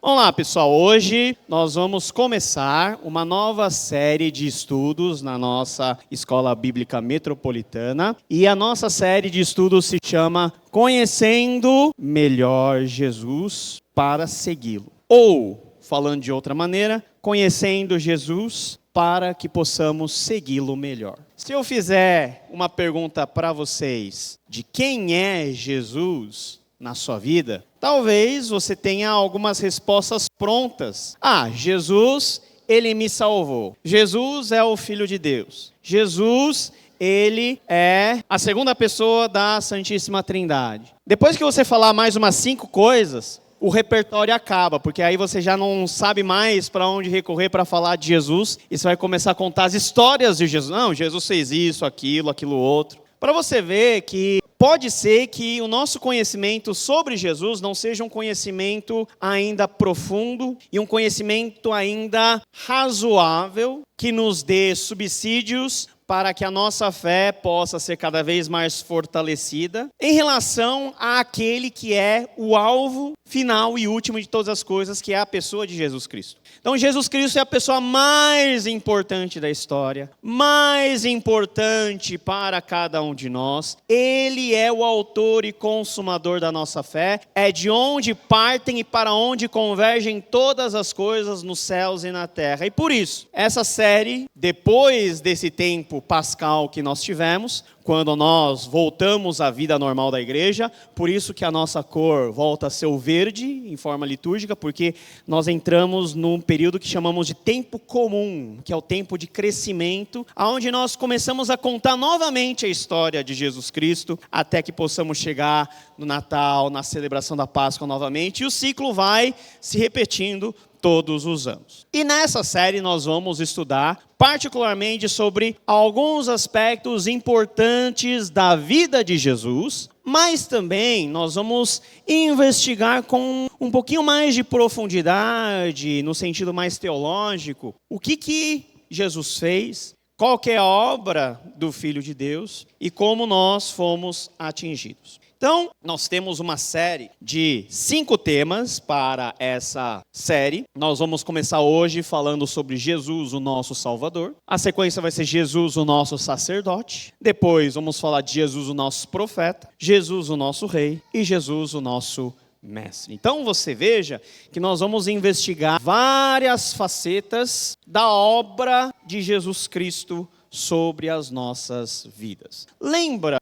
Olá pessoal, hoje nós vamos começar uma nova série de estudos na nossa Escola Bíblica Metropolitana e a nossa série de estudos se chama Conhecendo Melhor Jesus para Segui-lo. Ou, falando de outra maneira, Conhecendo Jesus para que possamos segui-lo melhor. Se eu fizer uma pergunta para vocês de quem é Jesus na sua vida, talvez você tenha algumas respostas prontas. Jesus, ele me salvou. Jesus é o Filho de Deus. Jesus, ele é a segunda pessoa da Santíssima Trindade. Depois que você falar mais umas 5 coisas, o repertório acaba, porque aí você já não sabe mais para onde recorrer para falar de Jesus, e você vai começar a contar as histórias de Jesus. Não, Jesus fez isso, aquilo outro. Para você ver que pode ser que o nosso conhecimento sobre Jesus não seja um conhecimento ainda profundo e um conhecimento ainda razoável que nos dê subsídios para que a nossa fé possa ser cada vez mais fortalecida em relação àquele que é o alvo final e último de todas as coisas, que é a pessoa de Jesus Cristo. Então Jesus Cristo é a pessoa mais importante da história, mais importante para cada um de nós. Ele é o autor e consumador da nossa fé, é de onde partem e para onde convergem todas as coisas nos céus e na terra. E por isso, essa série, depois desse tempo pascal que nós tivemos, quando nós voltamos à vida normal da igreja, por isso que a nossa cor volta a ser o verde em forma litúrgica, porque nós entramos num período que chamamos de tempo comum, que é o tempo de crescimento, onde nós começamos a contar novamente a história de Jesus Cristo, até que possamos chegar no Natal, na celebração da Páscoa novamente, e o ciclo vai se repetindo todos os anos. E nessa série nós vamos estudar particularmente sobre alguns aspectos importantes da vida de Jesus, mas também nós vamos investigar com um pouquinho mais de profundidade, no sentido mais teológico, o que Jesus fez, qual que é a obra do Filho de Deus e como nós fomos atingidos. Então, nós temos uma série de 5 temas para essa série. Nós vamos começar hoje falando sobre Jesus, o nosso Salvador. A sequência vai ser Jesus, o nosso sacerdote. Depois vamos falar de Jesus, o nosso profeta. Jesus, o nosso rei. E Jesus, o nosso mestre. Então você veja que nós vamos investigar várias facetas da obra de Jesus Cristo sobre as nossas vidas. Lembra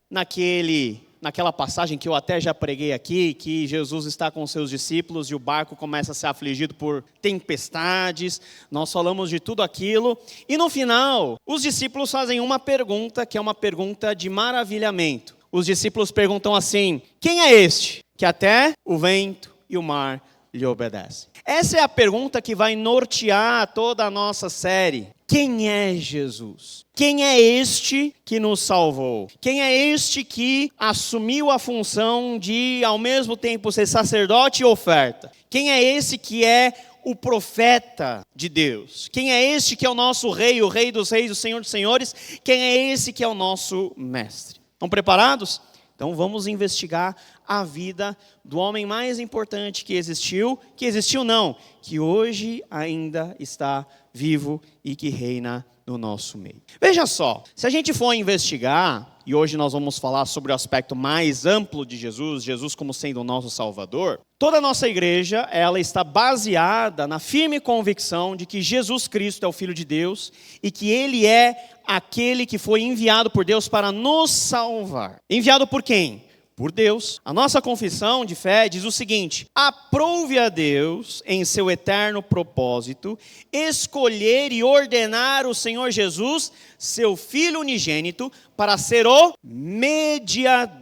naquela passagem que eu até já preguei aqui, que Jesus está com seus discípulos e o barco começa a ser afligido por tempestades, nós falamos de tudo aquilo, e no final, os discípulos fazem uma pergunta, que é uma pergunta de maravilhamento. Os discípulos perguntam assim: quem é este, que até o vento e o mar lhe obedecem? Essa é a pergunta que vai nortear toda a nossa série. Quem é Jesus? Quem é este que nos salvou? Quem é este que assumiu a função de, ao mesmo tempo, ser sacerdote e oferta? Quem é esse que é o profeta de Deus? Quem é este que é o nosso rei, o rei dos reis, o senhor dos senhores? Quem é esse que é o nosso mestre? Estão preparados? Então vamos investigar a vida do homem mais importante que existiu não, que hoje ainda está vivo e que reina no nosso meio. Veja só, se a gente for investigar, e hoje nós vamos falar sobre o aspecto mais amplo de Jesus, Jesus como sendo o nosso Salvador, toda a nossa igreja, ela está baseada na firme convicção de que Jesus Cristo é o Filho de Deus e que Ele é aquele que foi enviado por Deus para nos salvar. Enviado por quem? Por Deus. A nossa confissão de fé diz o seguinte: aprove a Deus, em seu eterno propósito, escolher e ordenar o Senhor Jesus, seu Filho unigênito, para ser o mediador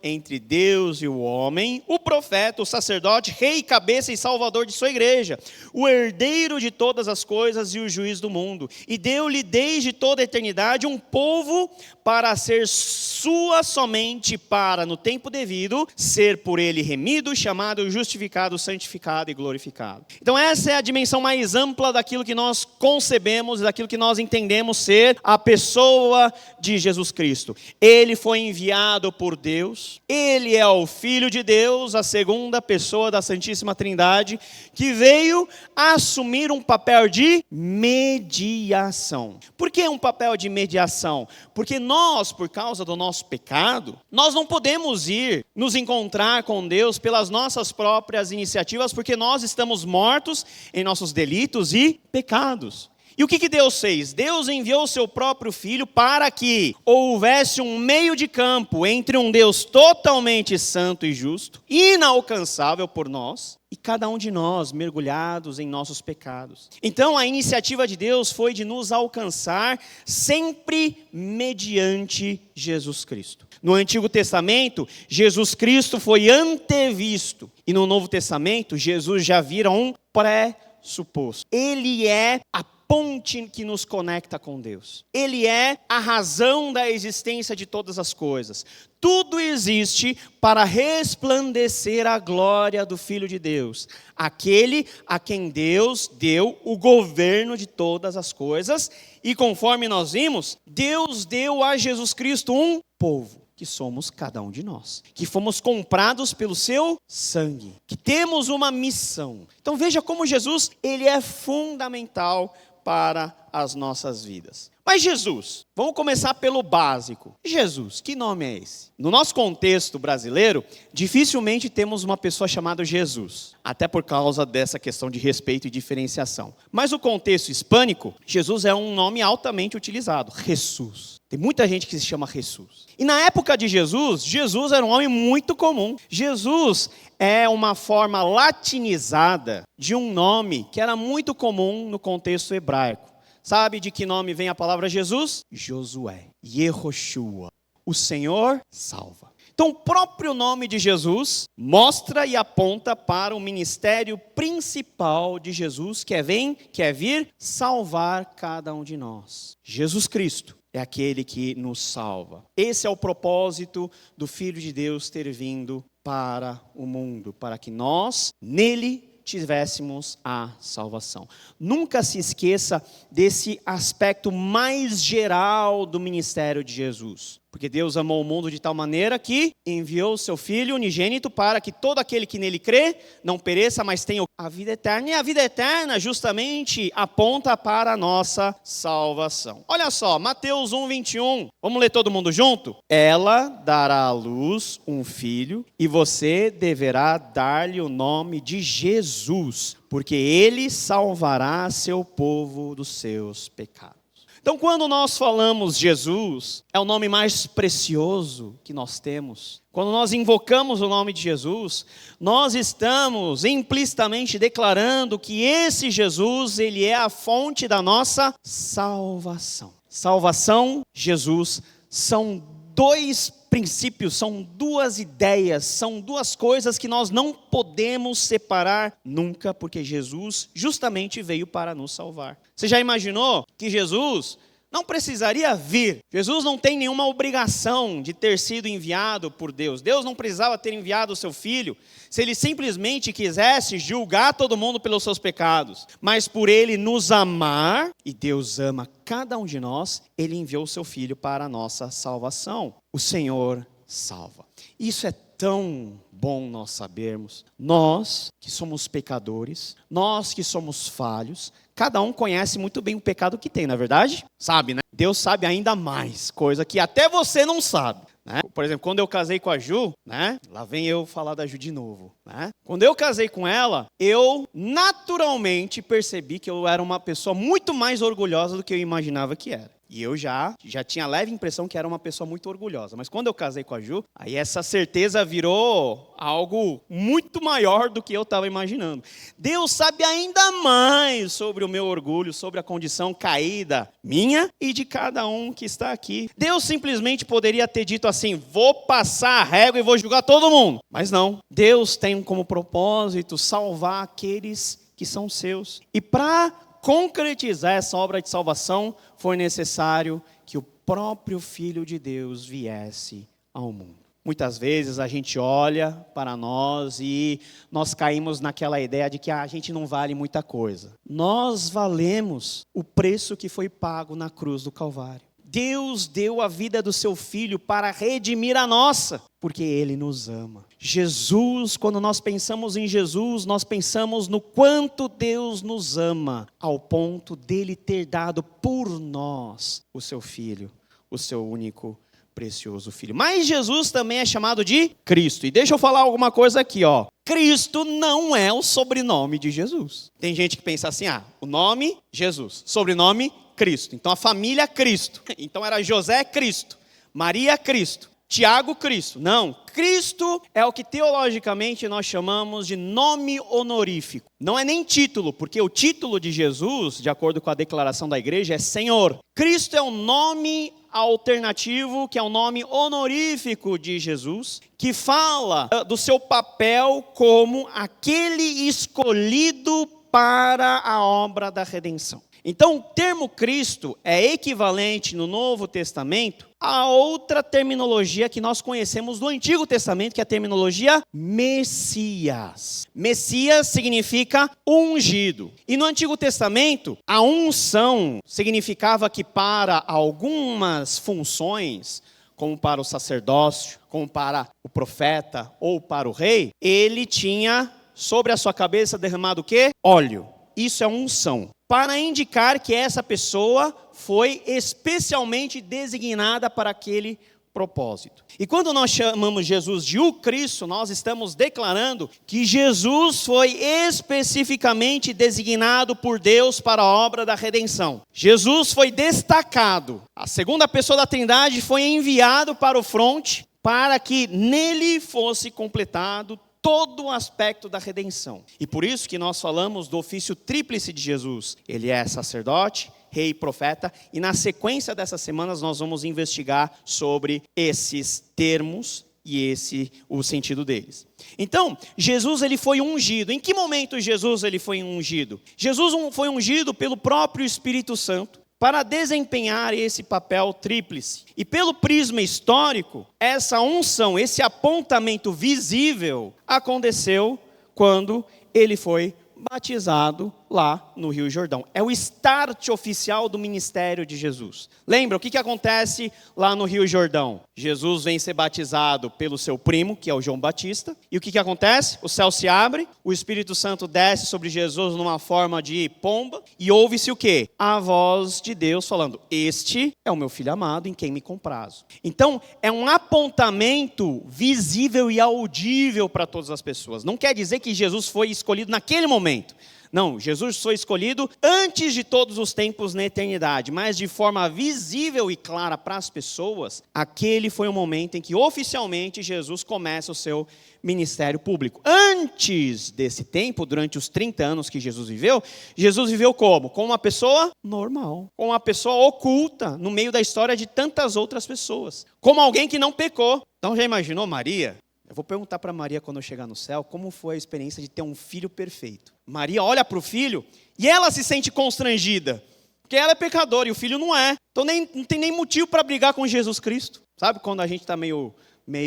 entre Deus e o homem, o profeta, o sacerdote, rei, cabeça e salvador de sua igreja, o herdeiro de todas as coisas e o juiz do mundo. E deu-lhe desde toda a eternidade um povo para ser sua somente para para, no tempo devido, ser por ele remido, chamado, justificado, santificado e glorificado. Então essa é a dimensão mais ampla daquilo que nós concebemos, daquilo que nós entendemos ser a pessoa de Jesus Cristo. Ele foi enviado por Deus, ele é o Filho de Deus, a segunda pessoa da Santíssima Trindade, que veio assumir um papel de mediação. Por que um papel de mediação? Porque nós, por causa do nosso pecado, nós não podemos ir nos encontrar com Deus pelas nossas próprias iniciativas, porque nós estamos mortos em nossos delitos e pecados. E o que Deus fez? Deus enviou o seu próprio Filho para que houvesse um meio de campo entre um Deus totalmente santo e justo, inalcançável por nós, e cada um de nós mergulhados em nossos pecados. Então a iniciativa de Deus foi de nos alcançar sempre mediante Jesus Cristo. No Antigo Testamento, Jesus Cristo foi antevisto, e no Novo Testamento, Jesus já vira um pressuposto. Ele é a ponte que nos conecta com Deus. Ele é a razão da existência de todas as coisas. Tudo existe para resplandecer a glória do Filho de Deus, aquele a quem Deus deu o governo de todas as coisas, e conforme nós vimos, Deus deu a Jesus Cristo um povo, que somos cada um de nós, que fomos comprados pelo seu sangue, que temos uma missão. Então veja como Jesus, ele é fundamental para as nossas vidas. Mas Jesus, vamos começar pelo básico. Jesus, que nome é esse? No nosso contexto brasileiro, dificilmente temos uma pessoa chamada Jesus, até por causa dessa questão de respeito e diferenciação. Mas no contexto hispânico, Jesus é um nome altamente utilizado, Jesus. Tem muita gente que se chama Jesus. E na época de Jesus, Jesus era um nome muito comum. Jesus é uma forma latinizada de um nome que era muito comum no contexto hebraico. Sabe de que nome vem a palavra Jesus? Josué, Yehoshua, o Senhor salva. Então o próprio nome de Jesus mostra e aponta para o ministério principal de Jesus, que é vir salvar cada um de nós. Jesus Cristo é aquele que nos salva. Esse é o propósito do Filho de Deus ter vindo para o mundo, para que nós, nele, tivéssemos a salvação. Nunca se esqueça desse aspecto mais geral do ministério de Jesus. Porque Deus amou o mundo de tal maneira que enviou o seu Filho unigênito para que todo aquele que nele crê não pereça, mas tenha a vida eterna. E a vida eterna justamente aponta para a nossa salvação. Olha só, Mateus 1:21. Vamos ler todo mundo junto? Ela dará à luz um filho e você deverá dar-lhe o nome de Jesus, porque ele salvará seu povo dos seus pecados. Então, quando nós falamos Jesus, é o nome mais precioso que nós temos. Quando nós invocamos o nome de Jesus, nós estamos implicitamente declarando que esse Jesus, ele é a fonte da nossa salvação. Salvação, Jesus, são dois princípios, são duas ideias, são duas coisas que nós não podemos separar nunca, porque Jesus justamente veio para nos salvar. Você já imaginou que Jesus não precisaria vir? Jesus não tem nenhuma obrigação de ter sido enviado por Deus. Deus não precisava ter enviado o seu Filho se ele simplesmente quisesse julgar todo mundo pelos seus pecados. Mas por ele nos amar, e Deus ama cada um de nós, ele enviou o seu Filho para a nossa salvação. O Senhor salva. Isso é tão bom nós sabermos. Nós que somos pecadores, nós que somos falhos, cada um conhece muito bem o pecado que tem, não é verdade? Sabe, né? Deus sabe ainda mais, coisa que até você não sabe, né? Por exemplo, quando eu casei com a Ju, né? Lá vem eu falar da Ju de novo, né? Quando eu casei com ela, eu naturalmente percebi que eu era uma pessoa muito mais orgulhosa do que eu imaginava que era. E eu já tinha a leve impressão que era uma pessoa muito orgulhosa. Mas quando eu casei com a Ju, aí essa certeza virou algo muito maior do que eu estava imaginando. Deus sabe ainda mais sobre o meu orgulho, sobre a condição caída minha e de cada um que está aqui. Deus simplesmente poderia ter dito assim: vou passar a régua e vou julgar todo mundo. Mas não. Deus tem como propósito salvar aqueles que são seus. E para concretizar essa obra de salvação, foi necessário que o próprio Filho de Deus viesse ao mundo. Muitas vezes a gente olha para nós e nós caímos naquela ideia de que a gente não vale muita coisa. Nós valemos o preço que foi pago na cruz do Calvário. Deus deu a vida do seu Filho para redimir a nossa, porque Ele nos ama. Jesus, quando nós pensamos em Jesus, nós pensamos no quanto Deus nos ama, ao ponto dele ter dado por nós o seu Filho, o seu único precioso Filho. Mas Jesus também é chamado de Cristo. E deixa eu falar alguma coisa aqui, ó. Cristo não é o sobrenome de Jesus. Tem gente que pensa assim, o nome Jesus, sobrenome Cristo. Então a família Cristo. Então era José Cristo, Maria Cristo, Tiago Cristo. Não, Cristo é o que teologicamente nós chamamos de nome honorífico. Não é nem título, porque o título de Jesus, de acordo com a declaração da igreja, é Senhor. Cristo é um nome alternativo, que é um nome honorífico de Jesus, que fala do seu papel como aquele escolhido para a obra da redenção. Então, o termo Cristo é equivalente no Novo Testamento a outra terminologia que nós conhecemos do Antigo Testamento, que é a terminologia Messias. Messias significa ungido. E no Antigo Testamento, a unção significava que para algumas funções, como para o sacerdócio, como para o profeta ou para o rei, ele tinha sobre a sua cabeça derramado o quê? Óleo. Isso é unção, para indicar que essa pessoa foi especialmente designada para aquele propósito. E quando nós chamamos Jesus de o Cristo, nós estamos declarando que Jesus foi especificamente designado por Deus para a obra da redenção. Jesus foi destacado. A segunda pessoa da Trindade foi enviado para o fronte para que nele fosse completado todo o aspecto da redenção. E por isso que nós falamos do ofício tríplice de Jesus. Ele é sacerdote, rei e profeta. E na sequência dessas semanas nós vamos investigar sobre esses termos e o sentido deles. Então, Jesus ele foi ungido. Em que momento Jesus ele foi ungido? Jesus foi ungido pelo próprio Espírito Santo para desempenhar esse papel tríplice. E pelo prisma histórico, essa unção, esse apontamento visível, aconteceu quando ele foi batizado lá no Rio Jordão. É o start oficial do ministério de Jesus. Lembra o que acontece lá no Rio Jordão? Jesus vem ser batizado pelo seu primo, que é o João Batista. E o que acontece? O céu se abre, o Espírito Santo desce sobre Jesus numa forma de pomba. E ouve-se o quê? A voz de Deus falando, este é o meu filho amado em quem me comprazo. Então, é um apontamento visível e audível para todas as pessoas. Não quer dizer que Jesus foi escolhido naquele momento. Não, Jesus foi escolhido antes de todos os tempos na eternidade, mas de forma visível e clara para as pessoas, aquele foi o momento em que oficialmente Jesus começa o seu ministério público. Antes desse tempo, durante os 30 anos que Jesus viveu como? Como uma pessoa normal, como uma pessoa oculta no meio da história de tantas outras pessoas, como alguém que não pecou. Então já imaginou Maria? Eu vou perguntar para Maria quando eu chegar no céu, como foi a experiência de ter um filho perfeito. Maria olha para o filho e ela se sente constrangida, porque ela é pecadora e o filho não é. Então não tem nem motivo para brigar com Jesus Cristo. Sabe quando a gente está meio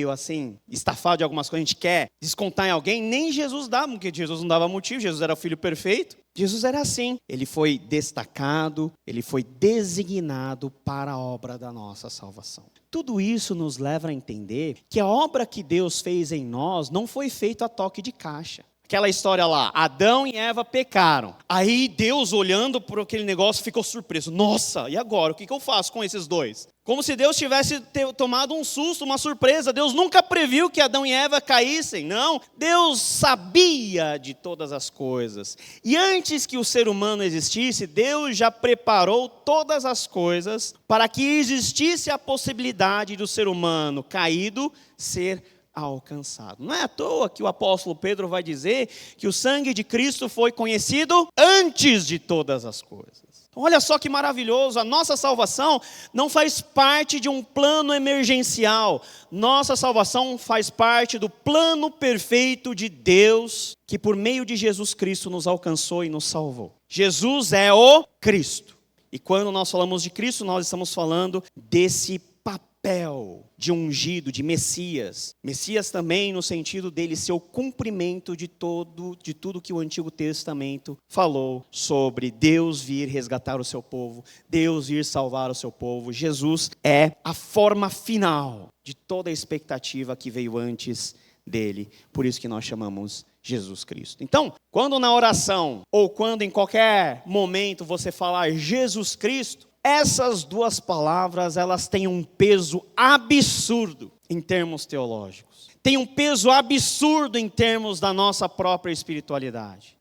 assim, estafado de algumas coisas, a gente quer descontar em alguém, nem Jesus dava, porque Jesus não dava motivo, Jesus era o filho perfeito. Jesus era assim, ele foi destacado, ele foi designado para a obra da nossa salvação. Tudo isso nos leva a entender que a obra que Deus fez em nós não foi feita a toque de caixa. Aquela história lá, Adão e Eva pecaram. Aí Deus, olhando por aquele negócio, ficou surpreso. Nossa, e agora? O que eu faço com esses dois? Como se Deus tivesse tomado um susto, uma surpresa. Deus nunca previu que Adão e Eva caíssem. Não, Deus sabia de todas as coisas. E antes que o ser humano existisse, Deus já preparou todas as coisas para que existisse a possibilidade do ser humano caído ser alcançado. Não é à toa que o apóstolo Pedro vai dizer que o sangue de Cristo foi conhecido antes de todas as coisas. Olha só que maravilhoso, a nossa salvação não faz parte de um plano emergencial. Nossa salvação faz parte do plano perfeito de Deus, que por meio de Jesus Cristo nos alcançou e nos salvou. Jesus é o Cristo. E quando nós falamos de Cristo, nós estamos falando desse papel papel de ungido, de Messias. Messias também no sentido dele ser o cumprimento de tudo que o Antigo Testamento falou sobre Deus vir resgatar o seu povo, Deus vir salvar o seu povo. Jesus é a forma final de toda a expectativa que veio antes dele. Por isso que nós chamamos Jesus Cristo. Então, quando na oração ou quando em qualquer momento você falar Jesus Cristo, essas duas palavras, elas têm um peso absurdo em termos teológicos. Tem um peso absurdo em termos da nossa própria espiritualidade.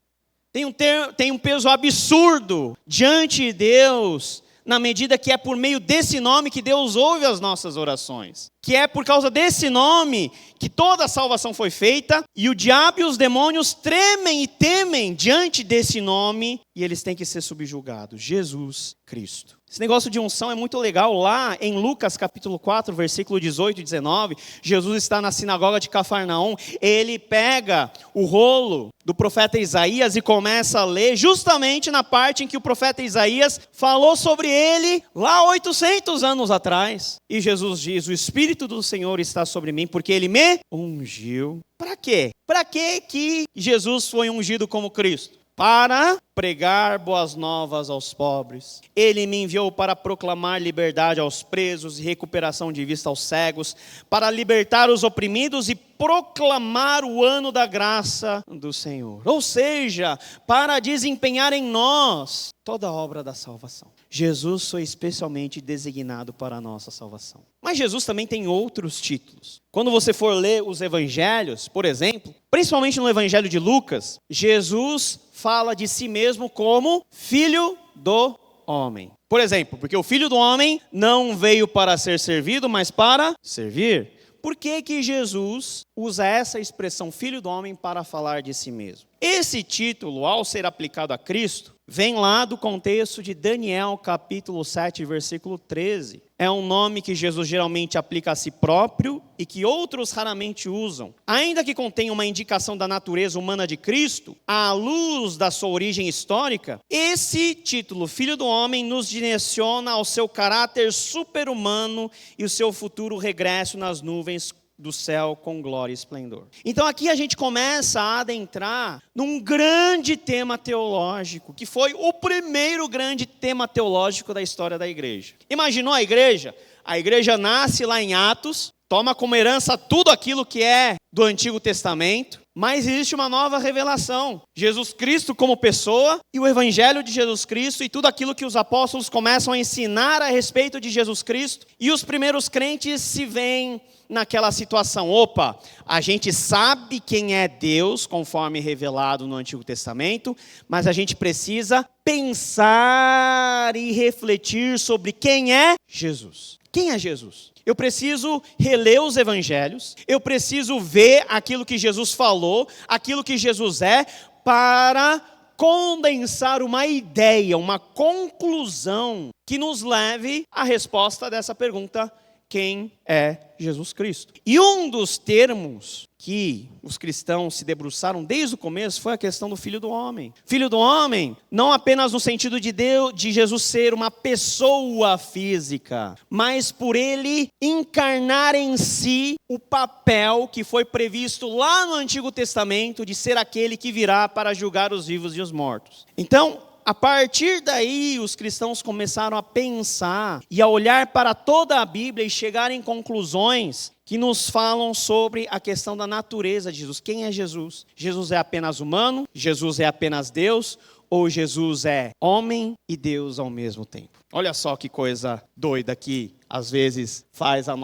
Tem um peso absurdo diante de Deus, na medida que é por meio desse nome que Deus ouve as nossas orações. Que é por causa desse nome que toda a salvação foi feita, e o diabo e os demônios tremem e temem diante desse nome, e eles têm que ser subjugados. Jesus Cristo. Esse negócio de unção é muito legal. Lá em Lucas capítulo 4, versículo 18 e 19, Jesus está na sinagoga de Cafarnaum, ele pega o rolo do profeta Isaías e começa a ler justamente na parte em que o profeta Isaías falou sobre ele lá 800 anos atrás. E Jesus diz: o Espírito do Senhor está sobre mim, porque ele me ungiu. Para quê? Para que Jesus foi ungido como Cristo? Para pregar boas novas aos pobres. Ele me enviou para proclamar liberdade aos presos e recuperação de vista aos cegos, para libertar os oprimidos e proclamar o ano da graça do Senhor. Ou seja, para desempenhar em nós toda a obra da salvação. Jesus foi especialmente designado para a nossa salvação. Mas Jesus também tem outros títulos. Quando você for ler os evangelhos, por exemplo, principalmente no evangelho de Lucas, Jesus fala de si mesmo como Filho do Homem. Por exemplo, porque o Filho do Homem não veio para ser servido, mas para servir. Por que Jesus usa essa expressão Filho do Homem para falar de si mesmo? Esse título, ao ser aplicado a Cristo, vem lá do contexto de Daniel capítulo 7, versículo 13. É um nome que Jesus geralmente aplica a si próprio e que outros raramente usam. Ainda que contenha uma indicação da natureza humana de Cristo, à luz da sua origem histórica, esse título, Filho do Homem, nos direciona ao seu caráter super-humano e o seu futuro regresso nas nuvens do céu com glória e esplendor. Então aqui a gente começa a adentrar num grande tema teológico, que foi o primeiro grande tema teológico da história da igreja. Imaginou a igreja? A igreja nasce lá em Atos, toma como herança tudo aquilo que é do Antigo Testamento, mas existe uma nova revelação. Jesus Cristo como pessoa e o Evangelho de Jesus Cristo e tudo aquilo que os apóstolos começam a ensinar a respeito de Jesus Cristo. E os primeiros crentes se veem naquela situação: opa, a gente sabe quem é Deus, conforme revelado no Antigo Testamento, mas a gente precisa pensar e refletir sobre quem é Jesus. Quem é Jesus? Eu preciso reler os evangelhos, eu preciso ver aquilo que Jesus falou, aquilo que Jesus é, para condensar uma ideia, uma conclusão que nos leve à resposta dessa pergunta: quem é Jesus Cristo? E um dos termos que os cristãos se debruçaram desde o começo foi a questão do Filho do Homem. Filho do Homem, não apenas no sentido de Deus, de Jesus ser uma pessoa física, mas por ele encarnar em si o papel que foi previsto lá no Antigo Testamento de ser aquele que virá para julgar os vivos e os mortos. Então, a partir daí, os cristãos começaram a pensar e a olhar para toda a Bíblia e chegar em conclusões que nos falam sobre a questão da natureza de Jesus. Quem é Jesus? Jesus é apenas humano? Jesus é apenas Deus? Ou Jesus é homem e Deus ao mesmo tempo? Olha só que coisa doida que às vezes faz o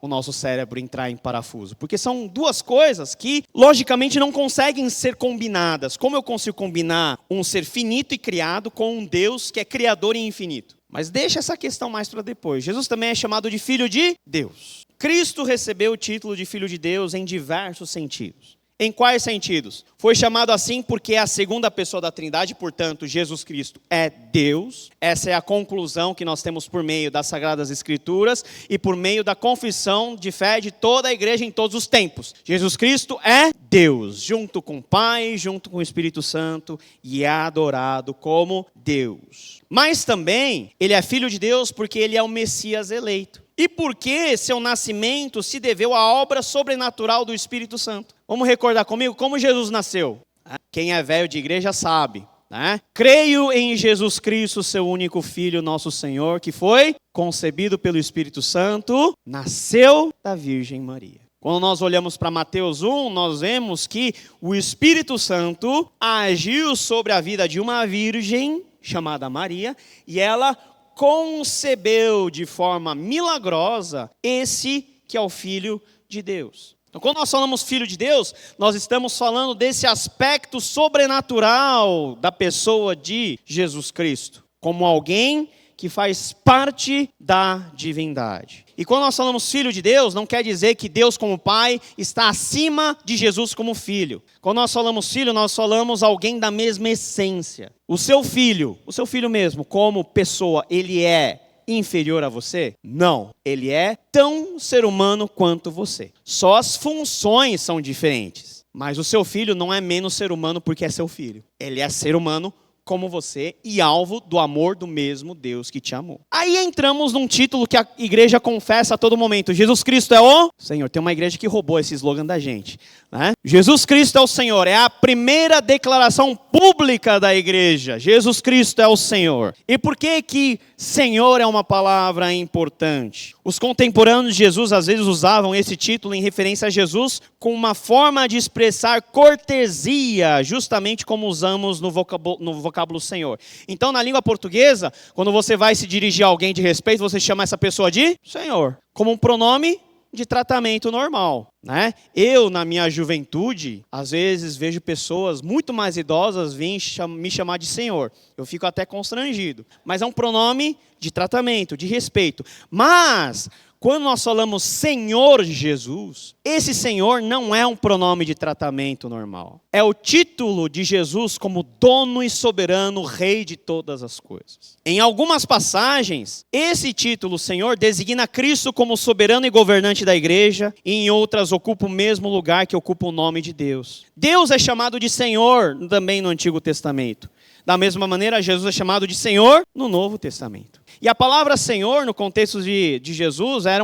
nosso cérebro entrar em parafuso. Porque são duas coisas que, logicamente, não conseguem ser combinadas. Como eu consigo combinar um ser finito e criado com um Deus que é criador e infinito? Mas deixa essa questão mais para depois. Jesus também é chamado de Filho de Deus. Cristo recebeu o título de Filho de Deus em diversos sentidos. Em quais sentidos? Foi chamado assim porque é a segunda pessoa da Trindade, portanto, Jesus Cristo é Deus. Essa é a conclusão que nós temos por meio das Sagradas Escrituras e por meio da confissão de fé de toda a igreja em todos os tempos. Jesus Cristo é Deus, junto com o Pai, junto com o Espírito Santo, e é adorado como Deus. Mas também, ele é Filho de Deus porque ele é o Messias eleito. E por que seu nascimento se deveu à obra sobrenatural do Espírito Santo. Vamos recordar comigo como Jesus nasceu. Quem é velho de igreja sabe. Creio em Jesus Cristo, seu único Filho, nosso Senhor, que foi concebido pelo Espírito Santo, nasceu da Virgem Maria. Quando nós olhamos para Mateus 1, nós vemos que o Espírito Santo agiu sobre a vida de uma virgem chamada Maria, e ela concebeu de forma milagrosa esse que é o Filho de Deus. Então, quando nós falamos Filho de Deus, nós estamos falando desse aspecto sobrenatural da pessoa de Jesus Cristo, como alguém que faz parte da divindade. E quando nós falamos Filho de Deus, não quer dizer que Deus como Pai está acima de Jesus como Filho. Quando nós falamos Filho, nós falamos alguém da mesma essência. O seu filho mesmo, como pessoa, ele é inferior a você? Não. Ele é tão ser humano quanto você. Só as funções são diferentes. Mas o seu filho não é menos ser humano porque é seu filho. Ele é ser humano como você e alvo do amor do mesmo Deus que te amou. Aí entramos num título que a igreja confessa a todo momento. Jesus Cristo é o Senhor. Tem uma igreja que roubou esse slogan da gente, né? Jesus Cristo é o Senhor. É a primeira declaração pública da igreja. Jesus Cristo é o Senhor. E por que Senhor é uma palavra importante? Os contemporâneos de Jesus às vezes usavam esse título em referência a Jesus com uma forma de expressar cortesia, justamente como usamos no vocábulo Senhor. Então, na língua portuguesa, quando você vai se dirigir a alguém de respeito, você chama essa pessoa de Senhor, como um pronome de tratamento normal, né? Eu, na minha juventude, às vezes vejo pessoas muito mais idosas virem me chamar de Senhor. Eu fico até constrangido. Mas é um pronome de tratamento, de respeito. Mas quando nós falamos Senhor Jesus, esse Senhor não é um pronome de tratamento normal. É o título de Jesus como dono e soberano, rei de todas as coisas. Em algumas passagens, esse título Senhor designa Cristo como soberano e governante da igreja, e em outras ocupa o mesmo lugar que ocupa o nome de Deus. Deus é chamado de Senhor também no Antigo Testamento. Da mesma maneira, Jesus é chamado de Senhor no Novo Testamento. E a palavra Senhor, no contexto de Jesus, era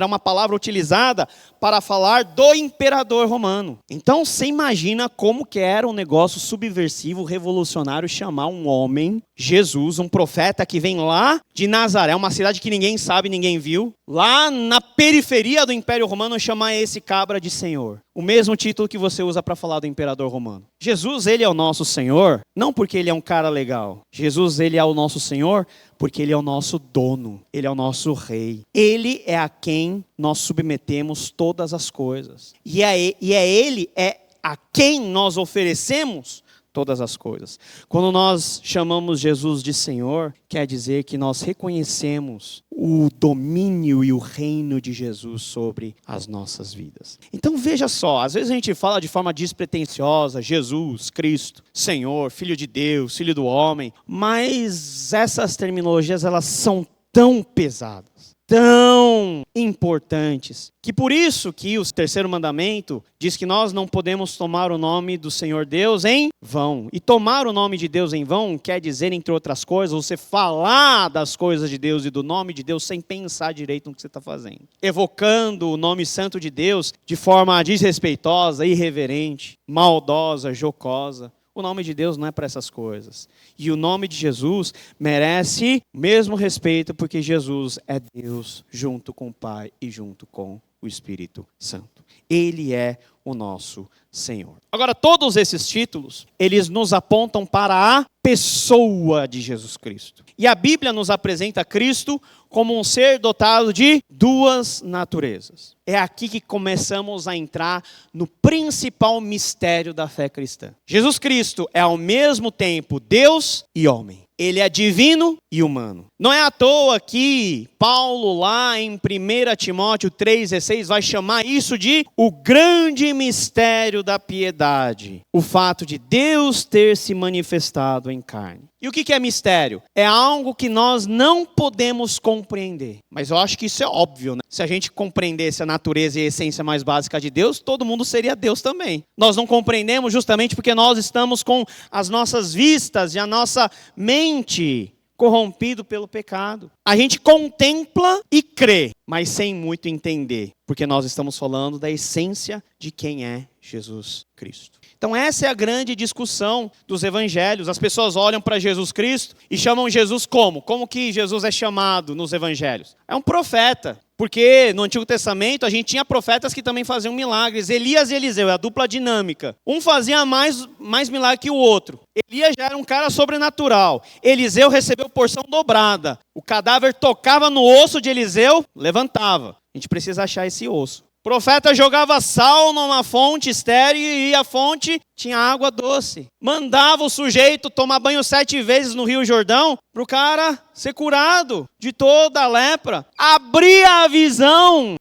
uma palavra utilizada para falar do imperador romano. Então, você imagina como que era um negócio subversivo, revolucionário, chamar um homem, Jesus, um profeta que vem lá de Nazaré, uma cidade que ninguém sabe, ninguém viu, lá na periferia do Império Romano, chamar esse cabra de Senhor. O mesmo título que você usa para falar do imperador romano. Jesus, ele é o nosso Senhor, não porque ele é um cara legal. Jesus, ele é o nosso Senhor porque ele é o nosso dono, ele é o nosso rei. Ele é a quem nós submetemos todas as coisas. E ele é a quem nós oferecemos todas as coisas. Quando nós chamamos Jesus de Senhor, quer dizer que nós reconhecemos o domínio e o reino de Jesus sobre as nossas vidas. Então veja só, às vezes a gente fala de forma despretensiosa, Jesus, Cristo, Senhor, Filho de Deus, Filho do homem, mas essas terminologias elas são tão pesadas, tão importantes, que por isso que o terceiro mandamento diz que nós não podemos tomar o nome do Senhor Deus em vão. E tomar o nome de Deus em vão quer dizer, entre outras coisas, você falar das coisas de Deus e do nome de Deus sem pensar direito no que você está fazendo. Evocando o nome santo de Deus de forma desrespeitosa, irreverente, maldosa, jocosa. O nome de Deus não é para essas coisas. E o nome de Jesus merece o mesmo respeito, porque Jesus é Deus junto com o Pai e junto com o Espírito Santo. Ele é o nosso Senhor. Agora, todos esses títulos, eles nos apontam para a pessoa de Jesus Cristo. E a Bíblia nos apresenta Cristo como um ser dotado de duas naturezas. É aqui que começamos a entrar no principal mistério da fé cristã. Jesus Cristo é ao mesmo tempo Deus e homem. Ele é divino e humano. Não é à toa que Paulo, lá em 1 Timóteo 3,16, vai chamar isso de o grande mistério da piedade. O fato de Deus ter se manifestado em carne. E o que é mistério? É algo que nós não podemos compreender. Mas eu acho que isso é óbvio, né? Se a gente compreendesse a natureza e a essência mais básica de Deus, todo mundo seria Deus também. Nós não compreendemos justamente porque nós estamos com as nossas vistas e a nossa mente corrompido pelo pecado. A gente contempla e crê, mas sem muito entender, porque nós estamos falando da essência de quem é Jesus Cristo. Então essa é a grande discussão dos evangelhos. As pessoas olham para Jesus Cristo e chamam Jesus como? Como que Jesus é chamado nos evangelhos? É um profeta. Porque no Antigo Testamento a gente tinha profetas que também faziam milagres. Elias e Eliseu, é a dupla dinâmica. Um fazia mais milagre que o outro. Elias já era um cara sobrenatural. Eliseu recebeu porção dobrada. O cadáver tocava no osso de Eliseu, levantava. A gente precisa achar esse osso. O profeta jogava sal numa fonte estéril e a fonte tinha água doce. Mandava o sujeito tomar banho 7 vezes no Rio Jordão para o cara ser curado de toda a lepra. Abria a visão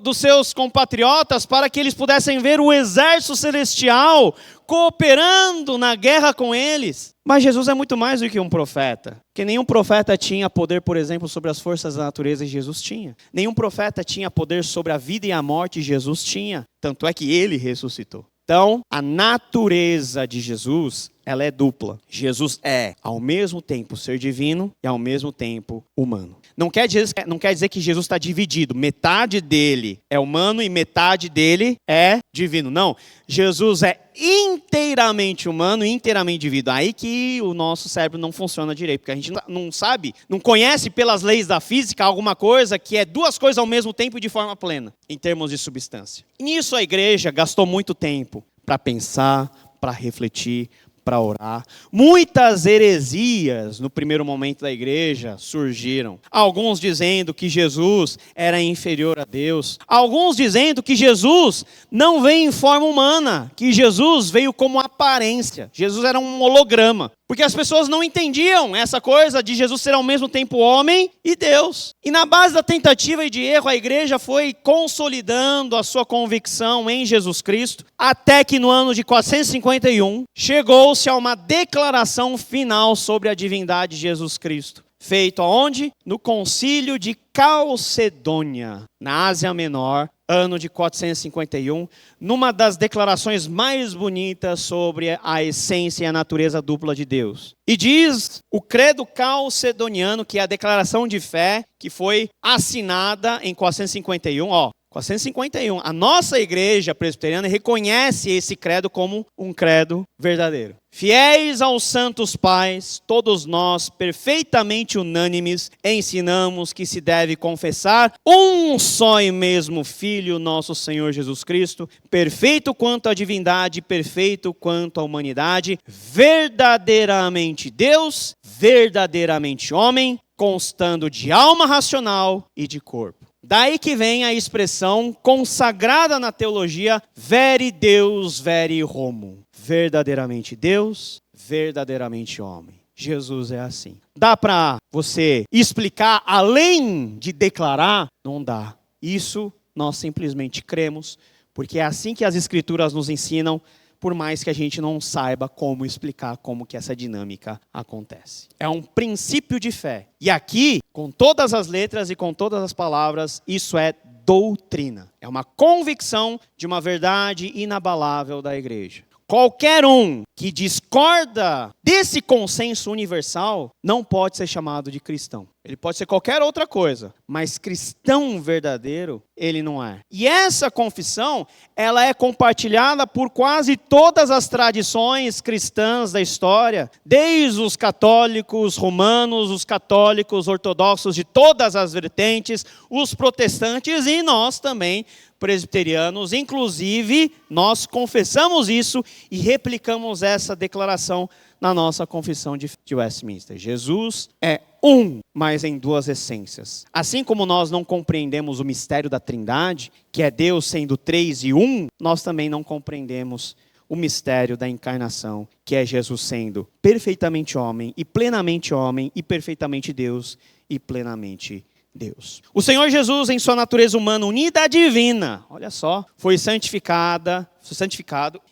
dos seus compatriotas para que eles pudessem ver o exército celestial cooperando na guerra com eles. Mas Jesus é muito mais do que um profeta. Porque nenhum profeta tinha poder, por exemplo, sobre as forças da natureza, e Jesus tinha. Nenhum profeta tinha poder sobre a vida e a morte, e Jesus tinha. Tanto é que ele ressuscitou. Então, a natureza de Jesus, ela é dupla. Jesus é, ao mesmo tempo, ser divino e, ao mesmo tempo, humano. Não quer dizer que Jesus está dividido. Metade dele é humano e metade dele é divino. Não. Jesus é inteiramente humano e inteiramente divino. Aí que o nosso cérebro não funciona direito. Porque a gente não sabe, não conhece pelas leis da física alguma coisa que é duas coisas ao mesmo tempo e de forma plena, em termos de substância. E nisso a igreja gastou muito tempo para pensar, para refletir, para orar. Muitas heresias no primeiro momento da igreja surgiram. Alguns dizendo que Jesus era inferior a Deus. Alguns dizendo que Jesus não veio em forma humana, que Jesus veio como aparência. Jesus era um holograma. Porque as pessoas não entendiam essa coisa de Jesus ser ao mesmo tempo homem e Deus. E na base da tentativa e de erro, a igreja foi consolidando a sua convicção em Jesus Cristo, até que no ano de 451, chegou-se a uma declaração final sobre a divindade de Jesus Cristo. Feito aonde? No concílio de Calcedônia, na Ásia Menor, ano de 451, numa das declarações mais bonitas sobre a essência e a natureza dupla de Deus. E diz o credo calcedoniano, que é a declaração de fé que foi assinada em 451, 451. A nossa igreja presbiteriana reconhece esse credo como um credo verdadeiro. Fiéis aos santos pais, todos nós, perfeitamente unânimes, ensinamos que se deve confessar um só e mesmo Filho, nosso Senhor Jesus Cristo, perfeito quanto à divindade, perfeito quanto à humanidade, verdadeiramente Deus, verdadeiramente homem, constando de alma racional e de corpo. Daí que vem a expressão consagrada na teologia, vere Deus, vere homo. Verdadeiramente Deus, verdadeiramente homem. Jesus é assim. Dá para você explicar além de declarar? Não dá. Isso nós simplesmente cremos, porque é assim que as Escrituras nos ensinam, por mais que a gente não saiba como explicar como que essa dinâmica acontece. É um princípio de fé. E aqui, com todas as letras e com todas as palavras, isso é doutrina. É uma convicção de uma verdade inabalável da igreja. Qualquer um que discorda desse consenso universal não pode ser chamado de cristão. Ele pode ser qualquer outra coisa, mas cristão verdadeiro ele não é. E essa confissão, ela é compartilhada por quase todas as tradições cristãs da história, desde os católicos romanos, os católicos ortodoxos de todas as vertentes, os protestantes e nós também, presbiterianos. Inclusive, nós confessamos isso e replicamos essa declaração na nossa confissão de Westminster. Jesus é um, mas em duas essências. Assim como nós não compreendemos o mistério da Trindade, que é Deus sendo três e um, nós também não compreendemos o mistério da encarnação, que é Jesus sendo perfeitamente homem e perfeitamente Deus e plenamente Deus. O Senhor Jesus, em sua natureza humana unida à divina, olha só, foi santificado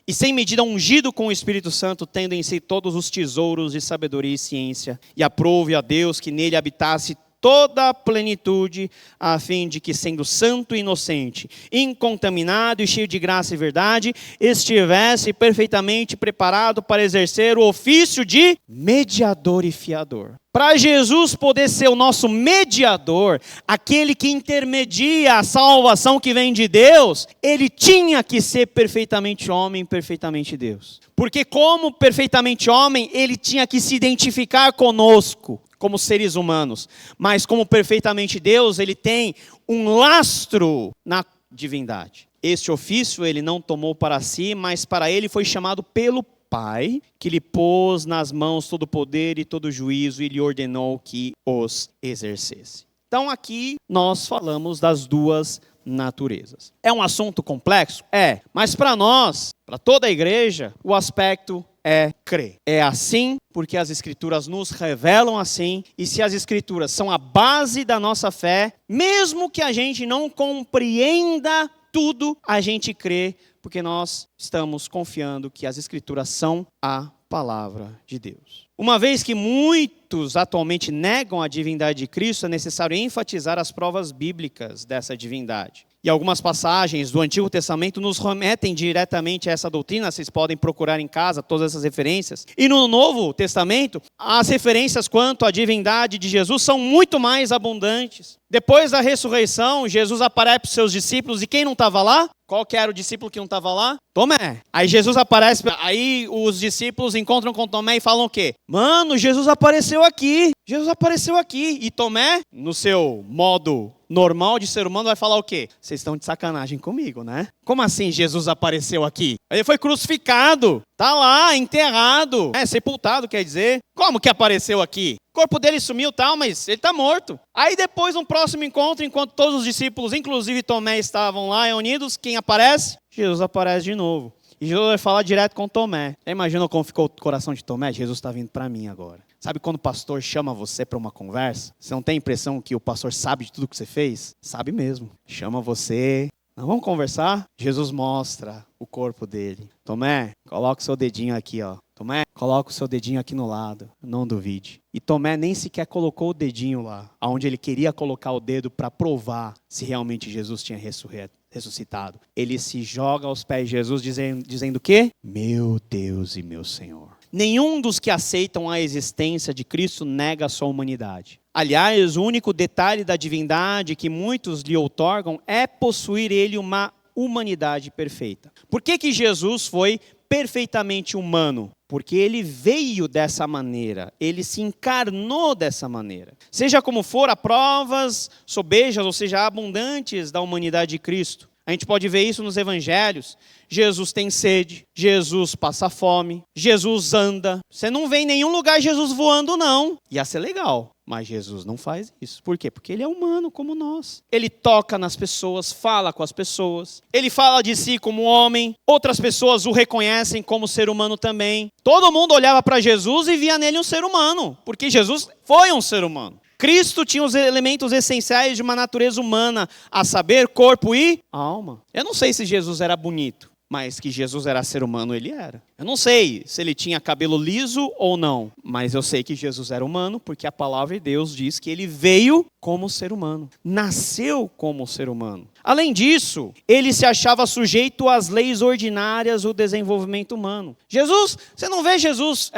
e sem medida ungido com o Espírito Santo, tendo em si todos os tesouros de sabedoria e ciência, e aprove a Deus que nele habitasse toda a plenitude, a fim de que, sendo santo e inocente, incontaminado e cheio de graça e verdade, estivesse perfeitamente preparado para exercer o ofício de mediador e fiador. Para Jesus poder ser o nosso mediador, aquele que intermedia a salvação que vem de Deus, ele tinha que ser perfeitamente homem, perfeitamente Deus. Porque como perfeitamente homem, ele tinha que se identificar conosco, como seres humanos. Mas como perfeitamente Deus, ele tem um lastro na divindade. Este ofício ele não tomou para si, mas para ele foi chamado pelo Pai, que lhe pôs nas mãos todo o poder e todo o juízo e lhe ordenou que os exercesse. Então aqui nós falamos das duas naturezas. É um assunto complexo? É, mas para nós, para toda a igreja, o aspecto é crer. É assim porque as Escrituras nos revelam assim, e se as Escrituras são a base da nossa fé, mesmo que a gente não compreenda tudo, a gente crê, porque nós estamos confiando que as Escrituras são a palavra de Deus. Uma vez que muitos atualmente negam a divindade de Cristo, é necessário enfatizar as provas bíblicas dessa divindade. E algumas passagens do Antigo Testamento nos remetem diretamente a essa doutrina, vocês podem procurar em casa todas essas referências. E no Novo Testamento, as referências quanto à divindade de Jesus são muito mais abundantes. Depois da ressurreição, Jesus aparece para os seus discípulos, e quem não estava lá? Qual que era o discípulo que não estava lá? Tomé. Aí Jesus aparece, aí os discípulos encontram com Tomé e falam o quê? Mano, Jesus apareceu aqui. Jesus apareceu aqui. E Tomé, no seu modo normal de ser humano, vai falar o quê? Vocês estão de sacanagem comigo, né? Como assim Jesus apareceu aqui? Ele foi crucificado. Tá lá, enterrado. Sepultado, quer dizer. Como que apareceu aqui? O corpo dele sumiu e tal, mas ele está morto. Aí depois, no próximo encontro, enquanto todos os discípulos, inclusive Tomé, estavam lá reunidos, quem aparece? Jesus aparece de novo. E Jesus vai falar direto com Tomé. Imagina como ficou o coração de Tomé? Jesus está vindo para mim agora. Sabe quando o pastor chama você para uma conversa? Você não tem a impressão que o pastor sabe de tudo que você fez? Sabe mesmo. Chama você. Nós vamos conversar? Jesus mostra o corpo dele. Tomé, coloca o seu dedinho aqui, ó. Tomé, coloca o seu dedinho aqui no lado, não duvide. E Tomé nem sequer colocou o dedinho lá, onde ele queria colocar o dedo para provar se realmente Jesus tinha ressuscitado. Ele se joga aos pés de Jesus dizendo o quê? Meu Deus e meu Senhor. Nenhum dos que aceitam a existência de Cristo nega a sua humanidade. Aliás, o único detalhe da divindade que muitos lhe outorgam é possuir ele uma humanidade perfeita. Por que Jesus foi perfeitamente humano? Porque ele veio dessa maneira, ele se encarnou dessa maneira. Seja como for, há provas sobejas, ou seja, abundantes da humanidade de Cristo. A gente pode ver isso nos evangelhos. Jesus tem sede, Jesus passa fome, Jesus anda. Você não vê em nenhum lugar Jesus voando, não. Ia ser legal, mas Jesus não faz isso. Por quê? Porque ele é humano como nós. Ele toca nas pessoas, fala com as pessoas. Ele fala de si como homem. Outras pessoas o reconhecem como ser humano também. Todo mundo olhava para Jesus e via nele um ser humano, porque Jesus foi um ser humano. Cristo tinha os elementos essenciais de uma natureza humana, a saber, corpo e alma. Eu não sei se Jesus era bonito, mas que Jesus era ser humano, ele era. Eu não sei se ele tinha cabelo liso ou não, mas eu sei que Jesus era humano, porque a palavra de Deus diz que ele veio como ser humano, nasceu como ser humano. Além disso, ele se achava sujeito às leis ordinárias do desenvolvimento humano. Jesus, você não vê Jesus,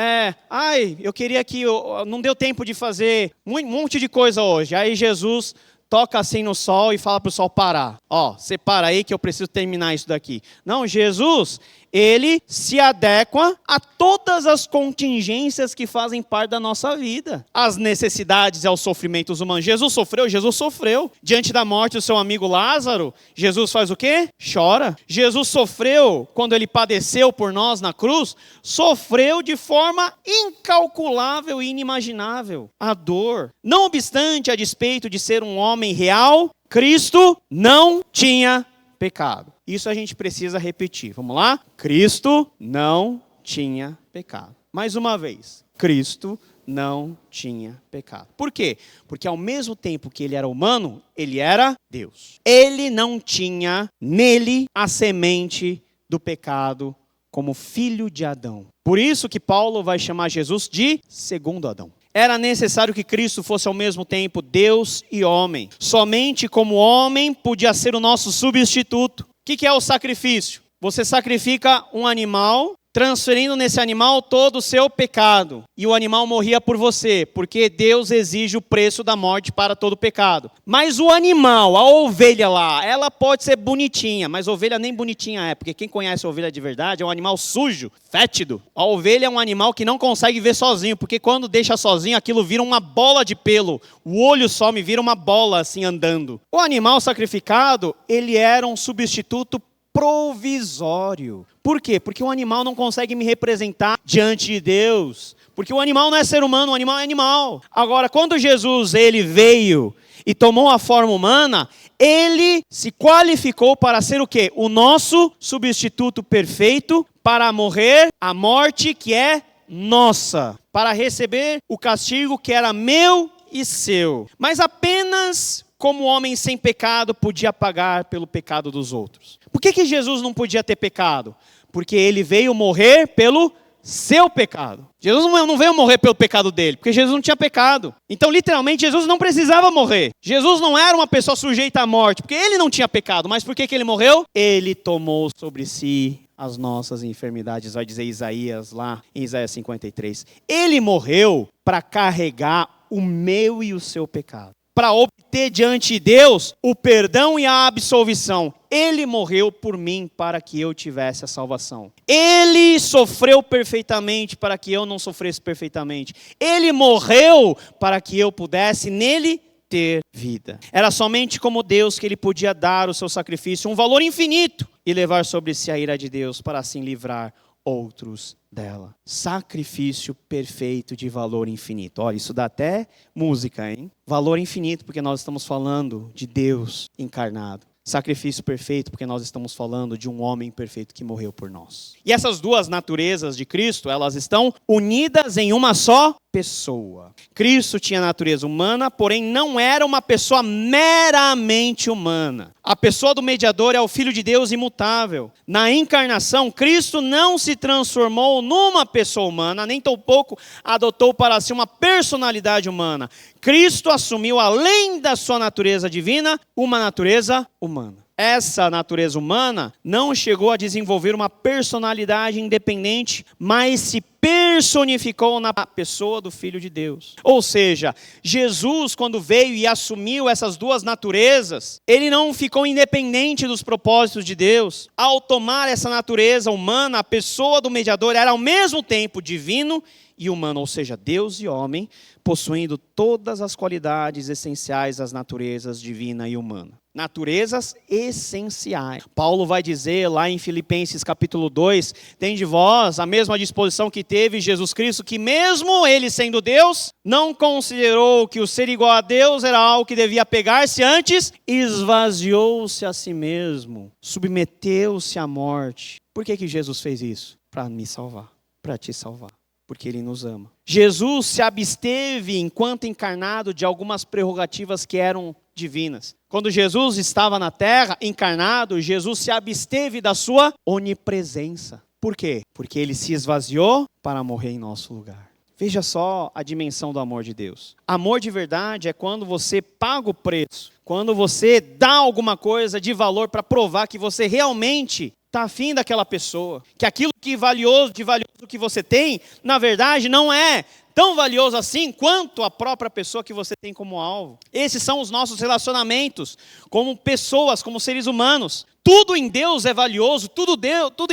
eu queria que, não deu tempo de fazer um monte de coisa hoje. Aí Jesus toca assim no sol e fala para o sol parar. Você para aí que eu preciso terminar isso daqui. Não, Jesus, ele se adequa a todas as contingências que fazem parte da nossa vida. As necessidades e aos sofrimentos humanos. Jesus sofreu. Diante da morte do seu amigo Lázaro, Jesus faz o quê? Chora. Jesus sofreu quando ele padeceu por nós na cruz. Sofreu de forma incalculável e inimaginável. A dor. Não obstante, a despeito de ser um homem real, Cristo não tinha pecado. Isso a gente precisa repetir. Vamos lá? Cristo não tinha pecado. Mais uma vez. Cristo não tinha pecado. Por quê? Porque ao mesmo tempo que ele era humano, ele era Deus. Ele não tinha nele a semente do pecado como filho de Adão. Por isso que Paulo vai chamar Jesus de segundo Adão. era necessário que Cristo fosse ao mesmo tempo Deus e homem. Somente como homem podia ser o nosso substituto. O que é o sacrifício? Você sacrifica um animal, transferindo nesse animal todo o seu pecado. E o animal morria por você, porque Deus exige o preço da morte para todo pecado. Mas o animal, a ovelha lá, ela pode ser bonitinha, mas ovelha nem bonitinha é, porque quem conhece a ovelha de verdade é um animal sujo, fétido. A ovelha é um animal que não consegue ver sozinho, porque quando deixa sozinho aquilo vira uma bola de pelo. O olho some, vira uma bola assim andando. O animal sacrificado, ele era um substituto provisório. Por quê? Porque o animal não consegue me representar diante de Deus. Porque o animal não é ser humano, o animal é animal. Agora, quando Jesus ele veio e tomou a forma humana, ele se qualificou para ser o quê? O nosso substituto perfeito para morrer a morte que é nossa, para receber o castigo que era meu e seu. Mas apenas como homem sem pecado podia pagar pelo pecado dos outros. Por que Jesus não podia ter pecado? Porque ele veio morrer pelo seu pecado. Jesus não veio morrer pelo pecado dele, porque Jesus não tinha pecado. Então, literalmente, Jesus não precisava morrer. Jesus não era uma pessoa sujeita à morte, porque ele não tinha pecado. Mas por que ele morreu? Ele tomou sobre si as nossas enfermidades, vai dizer Isaías lá em Isaías 53. Ele morreu para carregar o meu e o seu pecado, para obter diante de Deus o perdão e a absolvição. Ele morreu por mim para que eu tivesse a salvação. Ele sofreu perfeitamente para que eu não sofresse perfeitamente. Ele morreu para que eu pudesse nele ter vida. Era somente como Deus que ele podia dar o seu sacrifício, um valor infinito, e levar sobre si a ira de Deus para assim livrar outros dela. Sacrifício perfeito de valor infinito. Olha, isso dá até música, hein? Valor infinito, porque nós estamos falando de Deus encarnado. Sacrifício perfeito, porque nós estamos falando de um homem perfeito que morreu por nós. E essas duas naturezas de Cristo, elas estão unidas em uma só pessoa. Cristo tinha natureza humana, porém não era uma pessoa meramente humana. A pessoa do mediador é o Filho de Deus imutável. Na encarnação, Cristo não se transformou numa pessoa humana, nem tampouco adotou para si uma personalidade humana. Cristo assumiu, além da sua natureza divina, uma natureza humana. Essa natureza humana não chegou a desenvolver uma personalidade independente, mas se personificou na pessoa do Filho de Deus. Ou seja, Jesus, quando veio e assumiu essas duas naturezas, ele não ficou independente dos propósitos de Deus. Ao tomar essa natureza humana, a pessoa do mediador era ao mesmo tempo divino e humano, ou seja, Deus e homem, possuindo todas as qualidades essenciais das naturezas divina e humana. Naturezas essenciais. Paulo vai dizer lá em Filipenses capítulo 2, tem de vós a mesma disposição que teve Jesus Cristo, que mesmo ele sendo Deus, não considerou que o ser igual a Deus era algo que devia pegar-se, antes esvaziou-se a si mesmo, submeteu-se à morte. Por que Jesus fez isso? Para me salvar, para te salvar. Porque ele nos ama. Jesus se absteve, enquanto encarnado, de algumas prerrogativas que eram divinas. Quando Jesus estava na terra, encarnado, Jesus se absteve da sua onipresença. Por quê? Porque ele se esvaziou para morrer em nosso lugar. Veja só a dimensão do amor de Deus. Amor de verdade é quando você paga o preço, quando você dá alguma coisa de valor para provar que você realmente está afim daquela pessoa, que aquilo de valioso que você tem, na verdade não é tão valioso assim quanto a própria pessoa que você tem como alvo. Esses são os nossos relacionamentos, como pessoas, como seres humanos. Tudo em Deus é valioso, tudo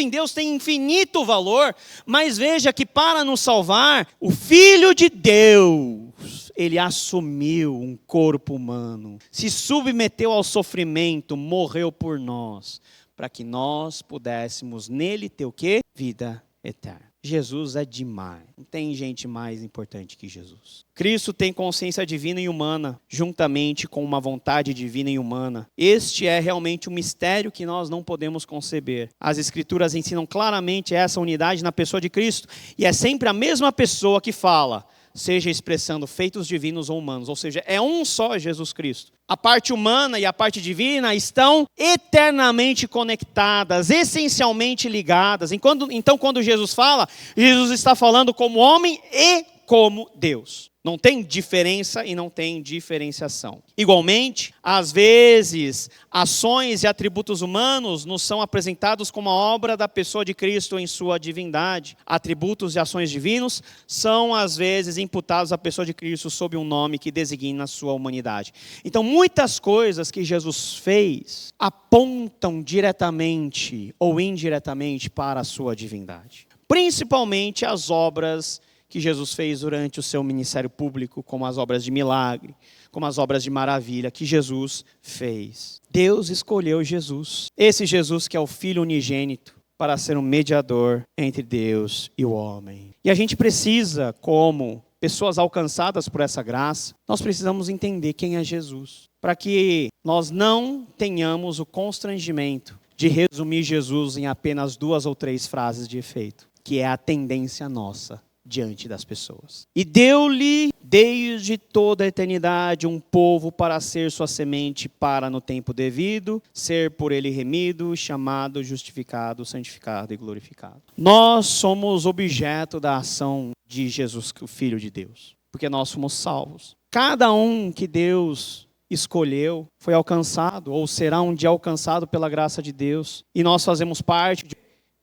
em Deus tem infinito valor, mas veja que para nos salvar, o Filho de Deus, ele assumiu um corpo humano, se submeteu ao sofrimento, morreu por nós, para que nós pudéssemos nele ter o quê? Vida eterna. Jesus é demais. Não tem gente mais importante que Jesus. Cristo tem consciência divina e humana, juntamente com uma vontade divina e humana. Este é realmente um mistério que nós não podemos conceber. As Escrituras ensinam claramente essa unidade na pessoa de Cristo, e é sempre a mesma pessoa que fala, seja expressando feitos divinos ou humanos, ou seja, é um só Jesus Cristo. A parte humana e a parte divina estão eternamente conectadas, essencialmente ligadas. Então, quando Jesus fala, Jesus está falando como homem e como Deus. Não tem diferença e não tem diferenciação. Igualmente, às vezes, ações e atributos humanos nos são apresentados como a obra da pessoa de Cristo em sua divindade. Atributos e ações divinos são, às vezes, imputados à pessoa de Cristo sob um nome que designa a sua humanidade. Então, muitas coisas que Jesus fez apontam diretamente ou indiretamente para a sua divindade. Principalmente as obras que Jesus fez durante o seu ministério público, como as obras de milagre, como as obras de maravilha que Jesus fez. Deus escolheu Jesus, esse Jesus que é o Filho unigênito, para ser um mediador entre Deus e o homem. E a gente precisa, como pessoas alcançadas por essa graça, nós precisamos entender quem é Jesus, para que nós não tenhamos o constrangimento de resumir Jesus em apenas 2 ou 3 frases de efeito, que é a tendência nossa diante das pessoas. E deu-lhe desde toda a eternidade um povo para ser sua semente, para no tempo devido ser por ele remido, chamado, justificado, santificado e glorificado. Nós somos objeto da ação de Jesus, o Filho de Deus, porque nós somos salvos. Cada um que Deus escolheu foi alcançado ou será um dia alcançado pela graça de Deus, e nós fazemos parte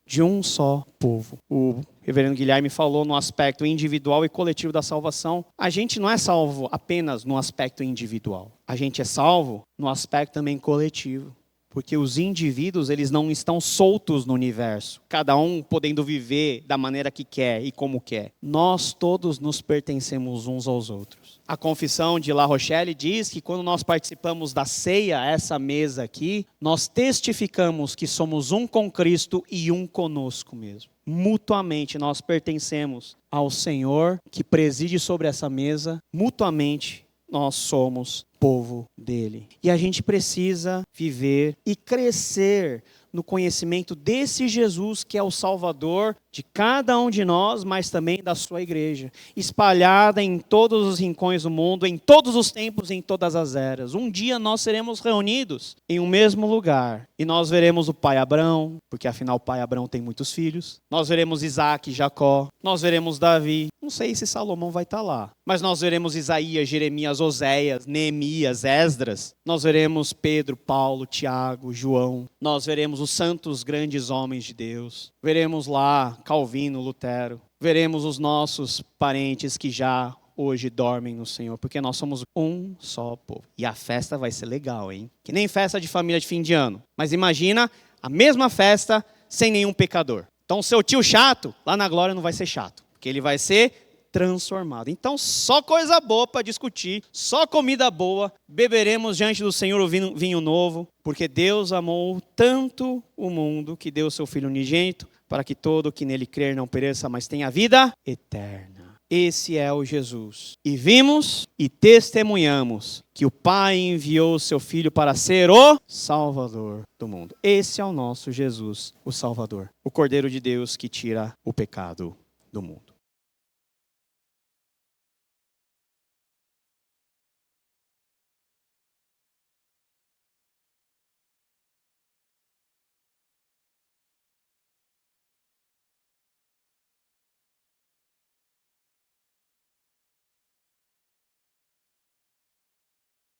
de um só povo. O reverendo Guilherme falou no aspecto individual e coletivo da salvação. A gente não é salvo apenas no aspecto individual. A gente é salvo no aspecto também coletivo. Porque os indivíduos, eles não estão soltos no universo, cada um podendo viver da maneira que quer e como quer. Nós todos nos pertencemos uns aos outros. A confissão de La Rochelle diz que quando nós participamos da ceia, essa mesa aqui, nós testificamos que somos um com Cristo e um conosco mesmo. Mutuamente nós pertencemos ao Senhor que preside sobre essa mesa, mutuamente nós somos povo dele. E a gente precisa viver e crescer no conhecimento desse Jesus que é o Salvador de cada um de nós, mas também da sua igreja, espalhada em todos os rincões do mundo, em todos os tempos, em todas as eras. Um dia nós seremos reunidos em um mesmo lugar e nós veremos o pai Abraão, porque afinal o pai Abraão tem muitos filhos. Nós veremos Isaac e Jacó, nós veremos Davi. Não sei se Salomão vai estar lá, mas nós veremos Isaías, Jeremias, Oséias, Neemias, Esdras. Nós veremos Pedro, Paulo, Tiago, João. Nós veremos os santos grandes homens de Deus. Veremos lá Calvino, Lutero. Veremos os nossos parentes que já hoje dormem no Senhor, porque nós somos um só povo. E a festa vai ser legal, hein? Que nem festa de família de fim de ano. Mas imagina a mesma festa sem nenhum pecador. Então, seu tio chato, lá na glória não vai ser chato, porque ele vai ser transformado. Então, só coisa boa para discutir, só comida boa, beberemos diante do Senhor o vinho novo, porque Deus amou tanto o mundo que deu o seu Filho unigênito, para que todo que nele crer não pereça, mas tenha vida eterna. Esse é o Jesus. E vimos e testemunhamos que o Pai enviou o seu Filho para ser o Salvador do mundo. Esse é o nosso Jesus, o Salvador, o Cordeiro de Deus que tira o pecado do mundo.